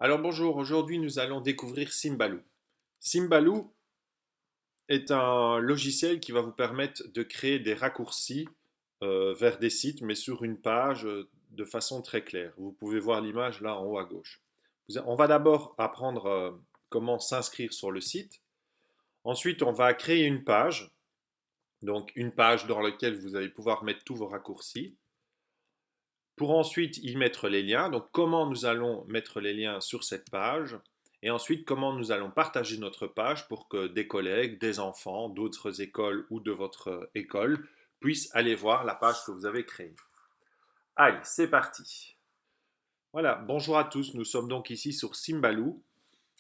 Alors bonjour, aujourd'hui nous allons découvrir Simbaloo. Simbaloo est un logiciel qui va vous permettre de créer des raccourcis vers des sites, mais sur une page de façon très claire. Vous pouvez voir l'image là en haut à gauche. On va d'abord apprendre comment s'inscrire sur le site. Ensuite, on va créer une page, donc une page dans laquelle vous allez pouvoir mettre tous vos raccourcis. Pour ensuite y mettre les liens, donc comment nous allons mettre les liens sur cette page, et ensuite comment nous allons partager notre page pour que des collègues, des enfants, d'autres écoles ou de votre école puissent aller voir la page que vous avez créée. Allez, c'est parti. Voilà, bonjour à tous, nous sommes donc ici sur Simbaloo,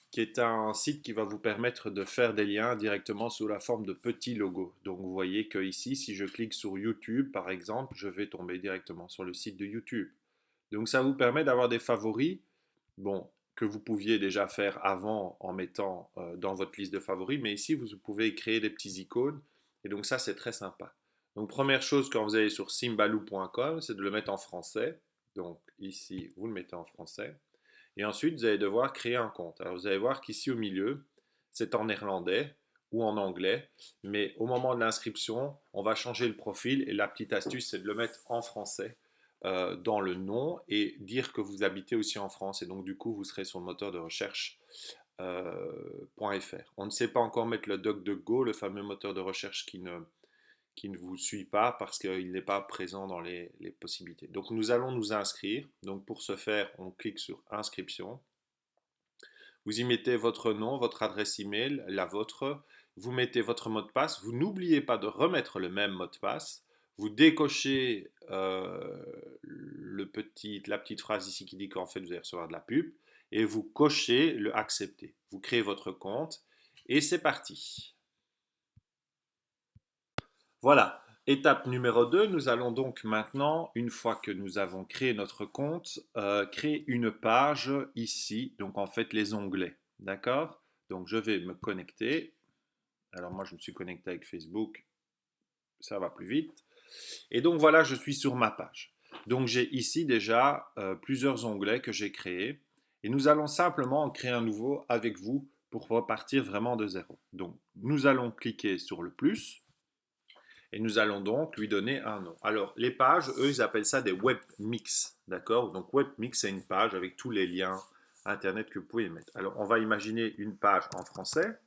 qui est un site qui va vous permettre de faire des liens directement sous la forme de petits logos. Donc vous voyez que ici, si je clique sur YouTube par exemple, je vais tomber directement sur le site de YouTube. Donc ça vous permet d'avoir des favoris, bon, que vous pouviez déjà faire avant en mettant dans votre liste de favoris, mais ici vous pouvez créer des petits icônes, et donc ça c'est très sympa. Donc première chose quand vous allez sur simbaloo.com, c'est de le mettre en français. Donc ici vous le mettez en français, et ensuite vous allez devoir créer un compte. Alors vous allez voir qu'ici au milieu, c'est en néerlandais ou en anglais, mais au moment de l'inscription, on va changer le profil, et la petite astuce c'est de le mettre en français dans le nom et dire que vous habitez aussi en France, et donc du coup vous serez sur le moteur de recherche .fr. On ne sait pas encore mettre le DuckDuckGo, le fameux moteur de recherche qui ne vous suit pas parce qu'il n'est pas présent dans les possibilités. Donc nous allons nous inscrire. Donc pour ce faire, on clique sur inscription. Vous y mettez votre nom, votre adresse email, la vôtre. Vous mettez votre mot de passe. Vous n'oubliez pas de remettre le même mot de passe. Vous décochez la petite phrase ici qui dit qu'en fait vous allez recevoir de la pub. Et vous cochez le accepter. Vous créez votre compte et c'est parti. Voilà. Étape numéro 2, nous allons donc maintenant, une fois que nous avons créé notre compte, créer une page ici, donc en fait les onglets. D'accord? Donc je vais me connecter. Alors moi je me suis connecté avec Facebook, ça va plus vite. Et donc voilà, je suis sur ma page. Donc j'ai ici déjà plusieurs onglets que j'ai créés. Et nous allons simplement en créer un nouveau avec vous pour repartir vraiment de zéro. Donc nous allons cliquer sur le plus. Et nous allons donc lui donner un nom. Alors, les pages, eux, ils appellent ça des webmix. D'accord? Donc, webmix, c'est une page avec tous les liens Internet que vous pouvez mettre. Alors, on va imaginer une page en français.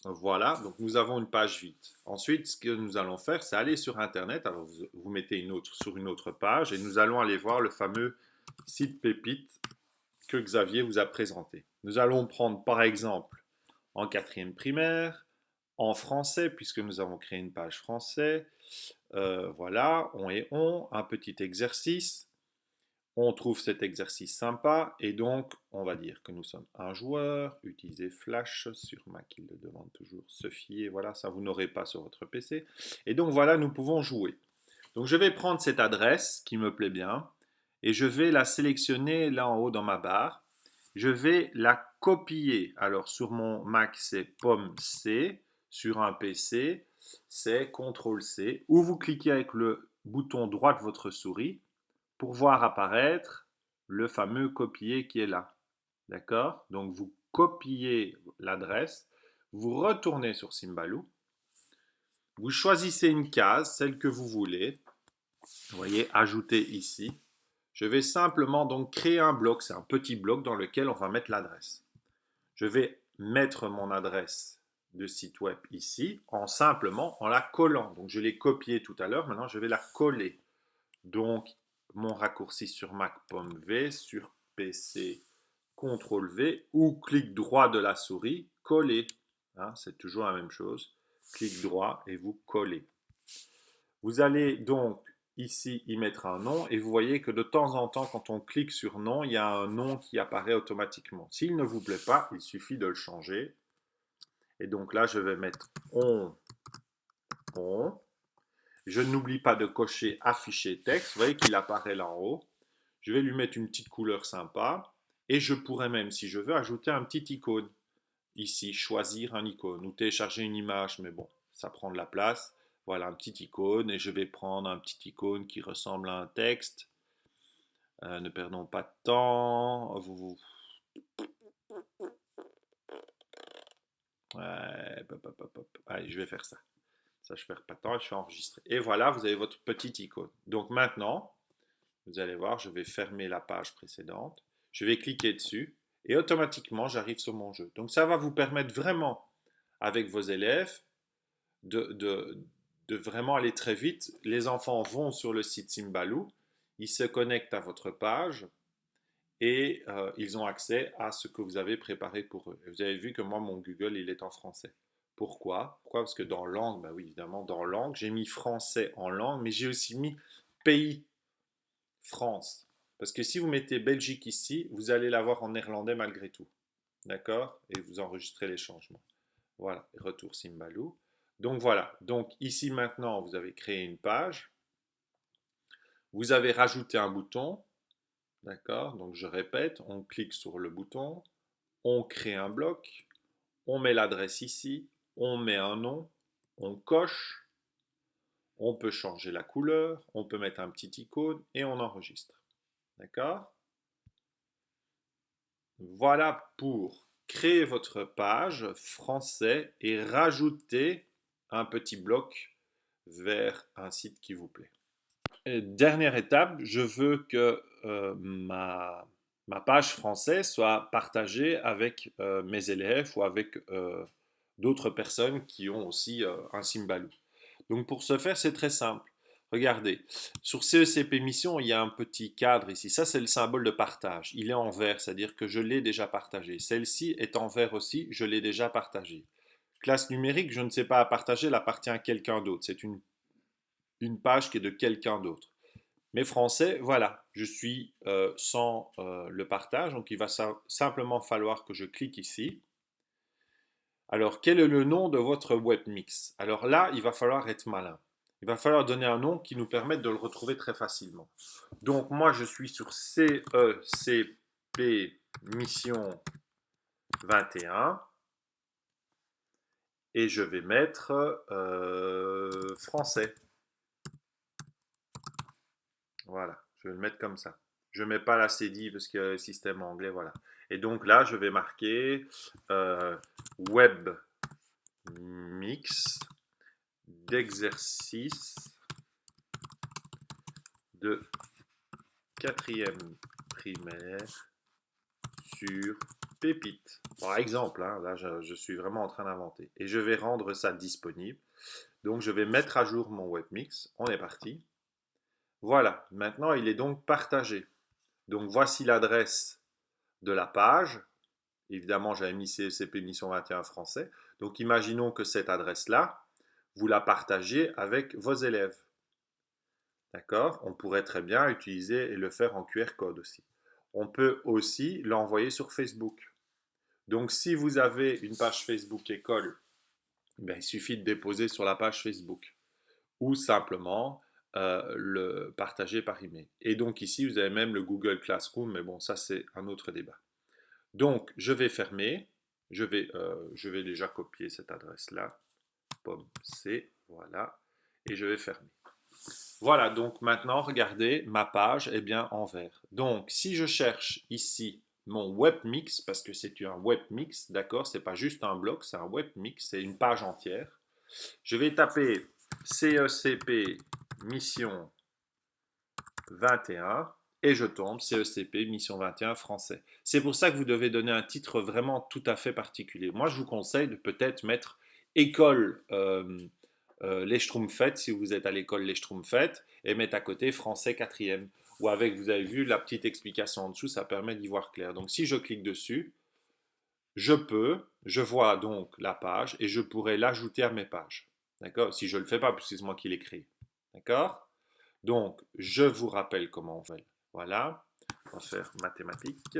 Voilà, donc nous avons une page vide. Ensuite, ce que nous allons faire, c'est aller sur Internet. Alors, vous mettez une autre sur une autre page et nous allons aller voir le fameux site Pépite que Xavier vous a présenté. Nous allons prendre par exemple en quatrième primaire, en français, puisque nous avons créé une page français. Voilà, un petit exercice. On trouve cet exercice sympa et donc on va dire que nous sommes un joueur. Utilisez Flash sur Mac, il le demande toujours. Se fier, voilà, ça vous n'aurez pas sur votre PC. Et donc voilà, nous pouvons jouer. Donc je vais prendre cette adresse qui me plaît bien et je vais la sélectionner là en haut dans ma barre. Je vais la copier. Alors sur mon Mac, c'est Pomme C. Sur un PC, c'est CTRL C. Ou vous cliquez avec le bouton droit de votre souris pour voir apparaître le fameux copier qui est là. D'accord? Donc vous copiez l'adresse, vous retournez sur Simbaloo, vous choisissez une case, celle que vous voulez. Vous voyez, ajouter ici. Je vais simplement donc créer un bloc, c'est un petit bloc dans lequel on va mettre l'adresse. Je vais mettre mon adresse de site web ici en la collant. Donc je l'ai copié tout à l'heure, maintenant je vais la coller. Donc mon raccourci sur Mac, pomme V, sur PC, CTRL V ou clic droit de la souris, coller. Hein, c'est toujours la même chose. Clic droit et vous collez. Vous allez donc ici y mettre un nom et vous voyez que de temps en temps, quand on clique sur nom, il y a un nom qui apparaît automatiquement. S'il ne vous plaît pas, il suffit de le changer. Et donc là, je vais mettre on. Je n'oublie pas de cocher afficher texte. Vous voyez qu'il apparaît là en haut. Je vais lui mettre une petite couleur sympa. Et je pourrais même, si je veux, ajouter un petit icône. Ici, choisir un icône ou télécharger une image, mais bon, ça prend de la place. Voilà un petit icône et je vais prendre un petit icône qui ressemble à un texte. Ne perdons pas de temps. Ouais, hop, hop, hop. Allez, je vais faire ça. Ça, je perds pas de temps et je suis enregistré. Et voilà, vous avez votre petite icône. Donc maintenant, vous allez voir, je vais fermer la page précédente. Je vais cliquer dessus et automatiquement, j'arrive sur mon jeu. Donc ça va vous permettre vraiment, avec vos élèves, de, de, de vraiment aller très vite. Les enfants vont sur le site Simbalou, ils se connectent à votre page et ils ont accès à ce que vous avez préparé pour eux. Et vous avez vu que moi, mon Google, il est en français. Pourquoi? Pourquoi? Parce que dans langue, bah oui, évidemment, dans langue, j'ai mis français en langue, mais j'ai aussi mis pays, France. Parce que si vous mettez Belgique ici, vous allez l'avoir en néerlandais malgré tout. D'accord? Et vous enregistrez les changements. Voilà, retour Simbalou. Donc voilà, donc ici maintenant, vous avez créé une page. Vous avez rajouté un bouton. D'accord? Donc je répète, on clique sur le bouton, on crée un bloc, on met l'adresse ici, on met un nom, on coche, on peut changer la couleur, on peut mettre un petit icône et on enregistre. D'accord? Voilà pour créer votre page français et rajouter un petit bloc vers un site qui vous plaît. Et dernière étape, je veux que ma page français soit partagée avec mes élèves ou avec d'autres personnes qui ont aussi un Simbalou. Donc pour ce faire, c'est très simple. Regardez, sur CECP Mission, il y a un petit cadre ici. Ça, c'est le symbole de partage. Il est en vert, c'est-à-dire que je l'ai déjà partagé. Celle-ci est en vert aussi, je l'ai déjà partagée. Classe numérique, je ne sais pas à partager, elle appartient à quelqu'un d'autre. C'est une page qui est de quelqu'un d'autre. Mais français, voilà, je suis sans le partage, donc il va simplement falloir que je clique ici. Alors, quel est le nom de votre webmix? Alors là, il va falloir être malin. Il va falloir donner un nom qui nous permette de le retrouver très facilement. Donc, moi, je suis sur CECP Mission 21 et je vais mettre français. Voilà, je vais le mettre comme ça. Je ne mets pas la CDI parce que le système anglais, voilà. Et donc là, je vais marquer web mix d'exercice de quatrième primaire sur Pépite. Par exemple, hein, là, je suis vraiment en train d'inventer. Et je vais rendre ça disponible. Donc, je vais mettre à jour mon webmix. On est parti. Voilà, maintenant, il est donc partagé. Donc, voici l'adresse de la page. Évidemment, j'avais mis CECP Mission 21 français. Donc, imaginons que cette adresse-là, vous la partagez avec vos élèves. D'accord? On pourrait très bien utiliser et le faire en QR code aussi. On peut aussi l'envoyer sur Facebook. Donc, si vous avez une page Facebook école, ben, il suffit de déposer sur la page Facebook ou simplement le partager par email. Et donc ici, vous avez même le Google Classroom, mais bon, ça c'est un autre débat. Donc, je vais fermer. Je vais déjà copier cette adresse-là. Pomme C, voilà. Et je vais fermer. Voilà, donc maintenant, regardez, ma page est bien en vert. Donc, si je cherche ici mon webmix, parce que c'est un webmix, d'accord, c'est pas juste un bloc, c'est un webmix, c'est une page entière. Je vais taper CECP Mission 21 et je tombe CECP Mission 21 français. C'est pour ça que vous devez donner un titre vraiment tout à fait particulier. Moi, je vous conseille de peut-être mettre école les Schtroumpfettes si vous êtes à l'école les Schtroumpfettes et mettre à côté français 4e. Ou avec, vous avez vu la petite explication en dessous, ça permet d'y voir clair. Donc si je clique dessus, je vois donc la page et je pourrais l'ajouter à mes pages. D'accord? Si je ne le fais pas, puisque c'est moi qui l'ai créé. D'accord? Donc, je vous rappelle comment on fait. Voilà. On va faire mathématiques.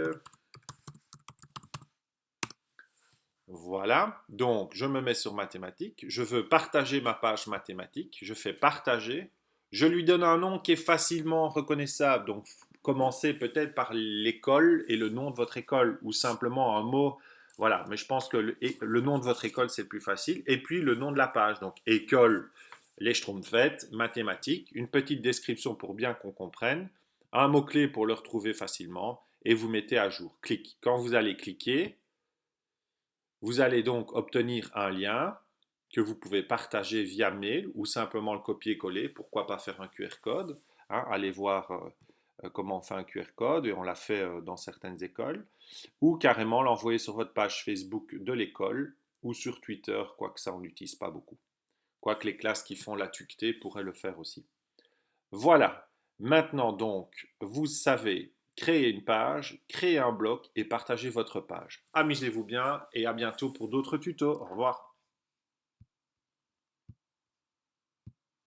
Voilà. Donc, je me mets sur mathématiques. Je veux partager ma page mathématique. Je fais partager. Je lui donne un nom qui est facilement reconnaissable. Donc, commencez peut-être par l'école et le nom de votre école ou simplement un mot. Voilà. Mais je pense que le nom de votre école, c'est le plus facile. Et puis, le nom de la page. Donc, école, les Schtroumpfettes, mathématiques. Une petite description pour bien qu'on comprenne. un mot-clé pour le retrouver facilement et vous mettez à jour. Clique. Quand vous allez cliquer, vous allez donc obtenir un lien que vous pouvez partager via mail ou simplement le copier-coller. Pourquoi pas faire un QR code, hein, allez voir comment on fait un QR code et on l'a fait dans certaines écoles. Ou carrément l'envoyer sur votre page Facebook de l'école ou sur Twitter, quoique ça on n'utilise pas beaucoup. Quoique les classes qui font la tuctée pourraient le faire aussi. Voilà, maintenant donc, vous savez créer une page, créer un bloc et partager votre page. Amusez-vous bien et à bientôt pour d'autres tutos. Au revoir.